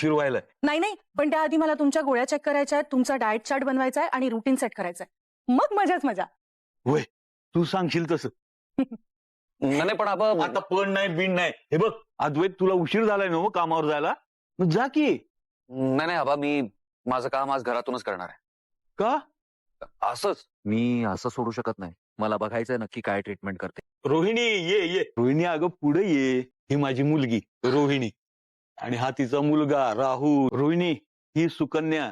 फिरवायला नाही नाही, पण त्याआधी मला तुमच्या गोळ्या चेक करायच्या आहेत, तुमचा डाएट चार्ट बनवायचा आहे आणि रुटीन सेट करायचा आहे. मग मजाच मजा. होय तू सांगशील तसं. नाही पण आता पण नाही बिन नाही. हे बघ अद्वैत तुला उशीर झालाय ना हो कामावर जायला, मग जा की. नाही आबा, मी माझं काम आज घरातूनच करणार आहे. का? असंच. मी असं सोडू शकत नाही. मला बघायचंय नक्की काय ट्रीटमेंट करते. रोहिणी ये ये. रोहिणी अगं पुढे ये. ही माझी मुलगी रोहिणी आणि हा तिचा मुलगा राहुल. रोहिणी ही सुकन्या.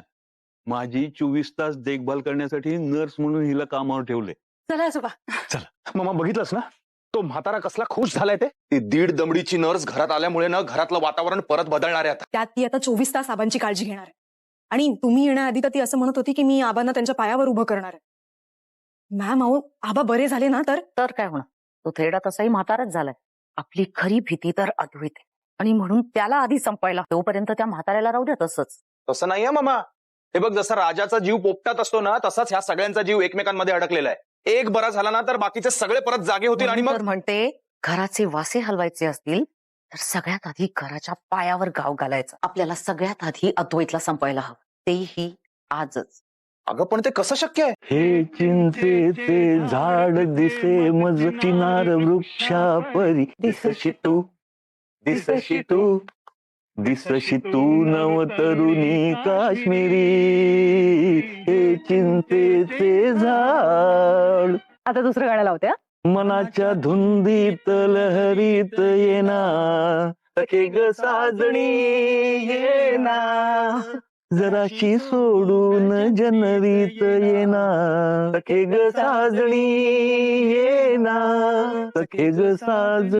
माझी 24 तास देखभाल करण्यासाठी नर्स म्हणून हिला कामावर ठेवले. चला आजोबा. मग बघितलंस ना तो म्हातारा कसला खुश झालाय ते. ती 1.5 दमडीची नर्स घरात आल्यामुळे ना घरातलं वातावरण परत बदलणार आहे आता. त्यात ती आता 24 तास आबांची काळजी घेणार आहे. आणि तुम्ही येण्याआधी तर ती असं म्हणत होती की मी आबांना त्यांच्या पायावर उभं करणार आहे. मॅम अहो, आबा बरे झाले ना तर काय होणार, तो थेरडा तसाही म्हाताराच झालाय. आपली खरी भीती तर अद्वैत आहे आणि म्हणून त्याला आधी संपायला, तोपर्यंत त्या म्हाताऱ्याला राहू द्या तसंच. तसं नाहीये मामा. हे बघ, जसा राजाचा जीव पोपटात असतो ना तसाच ह्या सगळ्यांचा जीव एकमेकांमध्ये अडकलेला आहे. एक बरा झाला ना तर बाकीचे सगळे परत जागे होतील आणि मग म्हणते घराचे वासे हलवायचे असतील तर सगळ्यात आधी घराच्या पायावर गाव घालायचं. आपल्याला सगळ्यात आधी अद्वैतला संपायला हवं, तेही आजच. अगं पण ते कसं शक्य आहे. हे चिंचेचे झाड दिसे मज किनार वृक्षा परी दिसशी तू दिसशी तू दिसशी तू नवतरुणी काश्मीरी. हे चिंचेचे झाड. आता दुसरं गाणं लावते. मनाच्या धुंदीत लहरीत येना सखे ग साजणी येना. जराशी सोडून जनरीत येना सखे ग साजणी येना सखे ग साज.